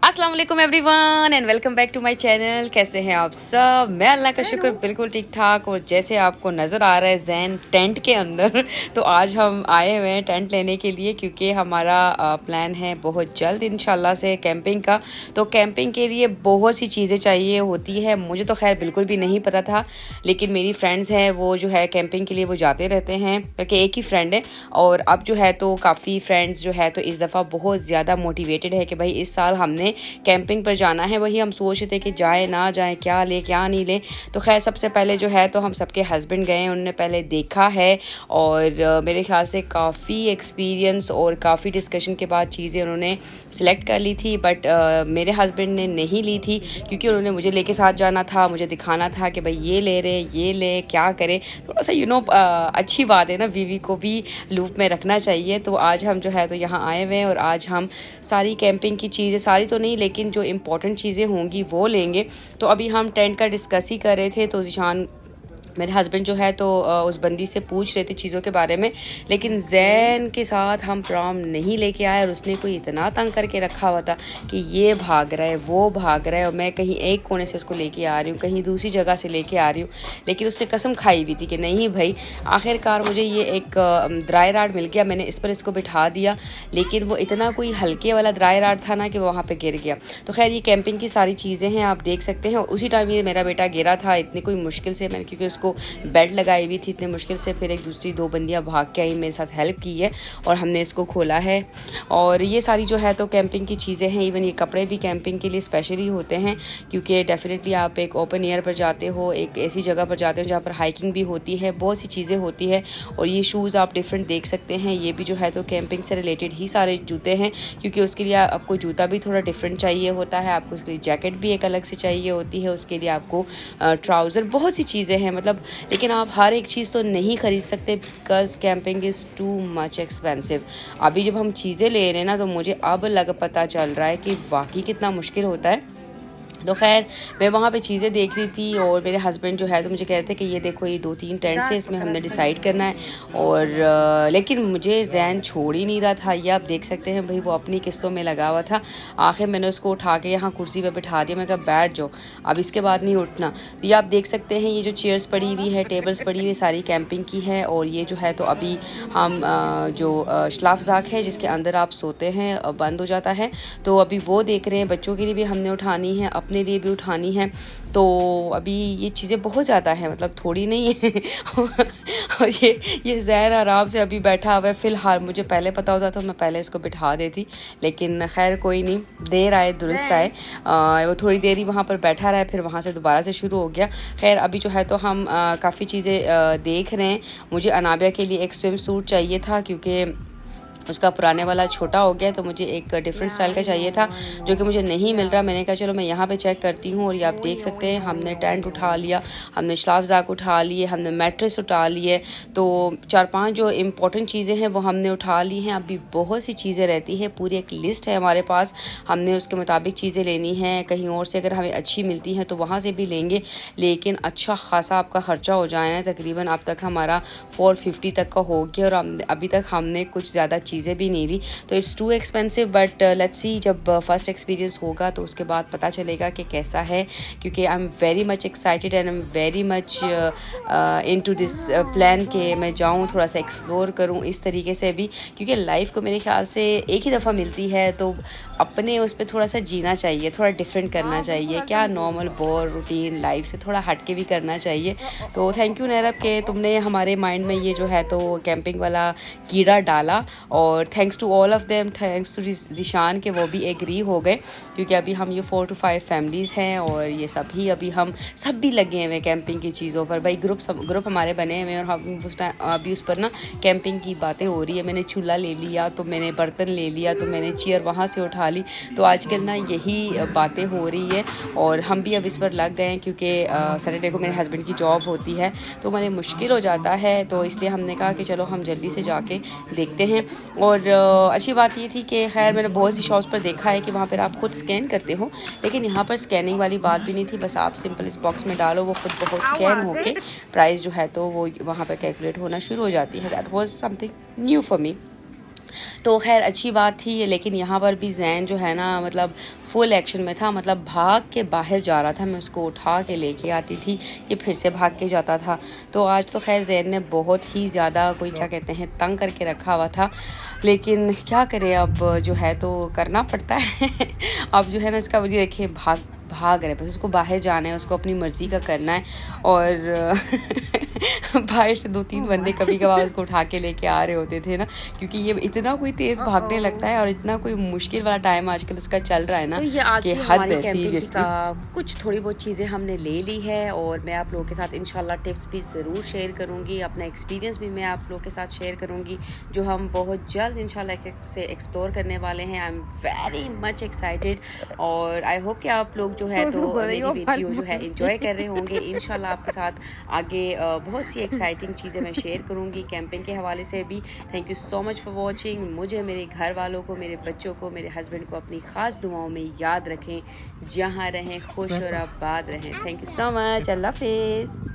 अस्सलाम वालेकुम everyone and welcome back to my channel. कैसे हैं आप सब? मैं अल्लाह का शुक्र बिल्कुल ठीक ठाक। और जैसे आपको नज़र आ रहा है जैन टेंट के अंदर, तो आज हम आए हुए हैं टेंट लेने के लिए, क्योंकि हमारा प्लान है बहुत जल्द इंशाल्लाह से कैंपिंग का। तो कैंपिंग के लिए बहुत सी चीज़ें चाहिए होती है। मुझे तो खैर बिल्कुल भी नहीं पता था, लेकिन मेरी फ्रेंड्स हैं वो जो है कैंपिंग के लिए वो जाते रहते हैं, क्योंकि एक ही फ्रेंड है। और अब जो है तो काफ़ी फ्रेंड्स जो है तो इस दफ़ा बहुत ज़्यादा मोटिवेटेड है कि भाई इस साल हमने कैंपिंग पर जाना है। वही हम सोच रहे थे कि जाए ना जाए, क्या ले क्या नहीं ले। तो खैर सबसे पहले जो है तो हम सबके हस्बैंड गए, उन्होंने पहले देखा है और मेरे ख्याल से काफ़ी एक्सपीरियंस और काफ़ी डिस्कशन के बाद चीज़ें उन्होंने सिलेक्ट कर ली थी। बट मेरे हस्बैंड ने नहीं ली थी, क्योंकि उन्होंने मुझे लेके साथ जाना था, मुझे दिखाना था कि भाई ये ले रहे ये ले क्या करें। थोड़ा सा अच्छी बात है ना, बीवी को भी लूप में रखना चाहिए। तो आज हम जो है तो यहाँ आए हुए हैं और आज हम सारी कैंपिंग की चीज़ें, सारी तो नहीं लेकिन जो इम्पोर्टेंट चीज़ें होंगी वो लेंगे। तो अभी हम टेंट का डिस्कस ही कर रहे थे, तो ज़ीशान मेरे हस्बैंड जो है तो उस बंदी से पूछ रहे थे चीज़ों के बारे में, लेकिन जैन के साथ हम प्रॉम नहीं लेके आए। और उसने कोई इतना तंग करके रखा हुआ था कि ये भाग रहा है वो भाग रहा है, और मैं कहीं एक कोने से उसको लेके आ रही हूँ, कहीं दूसरी जगह से लेके आ रही हूँ। लेकिन उसने कसम खाई हुई थी कि नहीं भाई। आखिरकार मुझे ये एक ड्राई राड मिल गया, मैंने इस पर इसको बिठा दिया, लेकिन वो इतना कोई हल्के वाला ड्राई राड था ना कि वो वहाँ पर गिर गया। तो खैर ये कैंपिंग की सारी चीज़ें हैं, आप देख सकते हैं। और उसी टाइम ये मेरा बेटा गिरा था, इतनी कोई मुश्किल से मैंने, क्योंकि को बेल्ट लगाई हुई थी, इतने मुश्किल से फिर एक दूसरी दो बंदियां भाग के आई, मेरे साथ हेल्प की है और हमने इसको खोला है। और ये सारी जो है तो कैंपिंग की चीज़ें हैं। इवन ये कपड़े भी कैंपिंग के लिए स्पेशली होते हैं, क्योंकि डेफिनेटली आप एक ओपन एयर पर जाते हो, एक ऐसी जगह पर जाते हो जहाँ पर हाइकिंग भी होती है, बहुत सी चीज़ें होती है। और ये शूज़ आप डिफरेंट देख सकते हैं, ये भी जो है तो कैंपिंग से रिलेटेड ही सारे जूते हैं, क्योंकि उसके लिए आपको जूता भी थोड़ा डिफरेंट चाहिए होता है, आपको उसके लिए जैकेट भी एक अलग से चाहिए होती है, उसके लिए आपको ट्राउज़र, बहुत सी चीज़ें हैं मतलब। लेकिन आप हर एक चीज़ तो नहीं ख़रीद सकते, because camping is too much expensive. अभी जब हम चीज़ें ले रहे हैं ना, तो मुझे अब पता चल रहा है कि वाकई कितना मुश्किल होता है। तो खैर मैं वहाँ पे चीज़ें देख रही थी और मेरे हस्बैंड जो है तो मुझे कह रहे थे कि ये देखो ये 2-3 टेंट्स है, इसमें हमने डिसाइड करना है। और लेकिन मुझे जैन छोड़ ही नहीं रहा था। ये आप देख सकते हैं भाई, वो अपनी किस्तों में लगा हुआ था। आखिर मैंने उसको उठा के यहाँ कुर्सी पे बिठा दिया, मैं कहा बैठ जाओ, अब इसके बाद नहीं उठना। तो ये आप देख सकते हैं, ये जो चेयर्स पड़ी हुई है, टेबल्स पड़ी हुई, सारी कैंपिंग की है। और ये जो है तो अभी हम जो शलाफजाक है जिसके अंदर आप सोते हैं बंद हो जाता है, तो अभी वो देख रहे हैं। बच्चों के लिए भी हमने उठानी है, अपने लिए भी उठानी है। तो अभी ये चीज़ें बहुत ज़्यादा है, मतलब थोड़ी नहीं है। और ये जैन आराम से अभी बैठा हुआ है। फ़िलहाल मुझे पहले पता होता तो मैं पहले इसको बिठा देती, लेकिन खैर कोई नहीं, देर आए दुरुस्त आए। वो थोड़ी देर ही वहाँ पर बैठा रहा है, फिर वहाँ से दोबारा से शुरू हो गया। खैर अभी जो है तो हम काफ़ी चीज़ें देख रहे हैं। मुझे अनाबिया के लिए एक स्विम सूट चाहिए था, क्योंकि उसका पुराने वाला छोटा हो गया, तो मुझे एक डिफरेंट स्टाइल का चाहिए था जो कि मुझे नहीं मिल रहा। मैंने कहा चलो मैं यहाँ पे चेक करती हूँ। और ये आप देख सकते हैं, हमने टेंट उठा लिया, हमने शलाफजाक उठा लिए, हमने मैट्रेस उठा लिए। तो 4-5 जो इम्पोर्टेंट चीज़ें हैं वो हमने उठा ली हैं। अभी बहुत सी चीज़ें रहती है, पूरी एक लिस्ट है हमारे पास, हमने उसके मुताबिक चीज़ें लेनी हैं। कहीं और से अगर हमें अच्छी मिलती हैं तो वहाँ से भी लेंगे, लेकिन अच्छा खासा आपका ख़र्चा हो जाए ना। तकरीबन अब तक हमारा 450 तक का हो गया, और अभी तक हमने कुछ ज़्यादा चीज़ें भी नहीं ली। तो it's too expensive, but let's see, जब फर्स्ट एक्सपीरियंस होगा तो उसके बाद पता चलेगा कि कैसा है। क्योंकि I am very much excited and I am very much into this plan कि मैं जाऊँ, थोड़ा सा एक्सप्लोर करूँ इस तरीके से भी, क्योंकि लाइफ को मेरे ख्याल से एक ही दफ़ा मिलती है, तो अपने उस पर थोड़ा सा जीना चाहिए, थोड़ा डिफरेंट करना चाहिए। क्या नॉर्मल बोर रूटीन लाइफ से थोड़ा हट के भी करना चाहिए। तो थैंक यू नैरब के तुमने हमारे माइंड में ये जो है तो कैंपिंग वाला कीड़ा डाला। और thanks to all of them, thanks to Zeeshan के वो भी एग्री हो गए, क्योंकि अभी हम ये 4 to 5 फैमिलीज़ हैं और ये सभी अभी हम सब भी लगे हुए कैंपिंग की चीज़ों पर। भाई ग्रुप हमारे बने हुए हैं, और हम उस टाइम अभी उस पर ना कैंपिंग की बातें हो रही है। मैंने चूल्हा ले लिया, तो मैंने बर्तन ले लिया, तो मैंने चेयर वहाँ से उठा ली। तो आजकल ना यही बातें हो रही है, और हम भी अब इस पर लग गए हैं, क्योंकि सैटरडे को मेरे हस्बैंड की जॉब होती है, तो मैंने मुश्किल हो जाता है। तो इसलिए हमने कहा कि चलो हम जल्दी से जाके देखते हैं। और अच्छी बात ये थी कि खैर मैंने बहुत सी शॉप्स पर देखा है कि वहाँ पर आप खुद स्कैन करते हो, लेकिन यहाँ पर स्कैनिंग वाली बात भी नहीं थी। बस आप सिंपल इस बॉक्स में डालो, वो खुद बहुत स्कैन होके प्राइस जो है तो वो वहाँ पर कैलकुलेट होना शुरू हो जाती है। That was something new for me. तो खैर अच्छी बात थी ये, लेकिन यहाँ पर भी जैन जो है ना मतलब फुल एक्शन में था, मतलब भाग के बाहर जा रहा था। मैं उसको उठा के लेके आती थी, ये फिर से भाग के जाता था। तो आज तो खैर जैन ने बहुत ही ज़्यादा कोई क्या कहते हैं तंग करके रखा हुआ था, लेकिन क्या करें अब जो है तो करना पड़ता है। अब जो है ना इसका वजह देखिए भाग रहे, बस उसको बाहर जाना है, उसको अपनी मर्ज़ी का करना है। और बाहर से 2-3 बंदे कभी कभार उसको उठा के लेके आ रहे होते थे ना, क्योंकि ये इतना कोई तेज़ भागने लगता है और इतना कोई मुश्किल वाला टाइम आजकल उसका चल रहा है ना, तो ये आज की हमारी कैंपिंग का कुछ थोड़ी बहुत चीज़ें हमने ले ली है। और मैं आप लोगों के साथ इंशाल्लाह टिप्स भी ज़रूर शेयर करूँगी, अपना एक्सपीरियंस भी मैं आप लोगों के साथ शेयर करूँगी, जो हम बहुत जल्द इंशाल्लाह से एक्सप्लोर करने वाले हैं। I am very much excited और आई होप कि आप लोग जो है तो मेरी वीडियो जो है एंजॉय कर रहे होंगे। इंशाल्लाह आपके साथ आगे बहुत सी एक्साइटिंग चीज़ें मैं शेयर करूँगी कैंपिंग के हवाले से भी। Thank you so much for watching. मुझे, मेरे घर वालों को, मेरे बच्चों को, मेरे हस्बैंड को अपनी ख़ास दुआओं में याद रखें। जहाँ रहें खुश और आबाद रहें। Thank you so much. अल्लाह हाफिज़।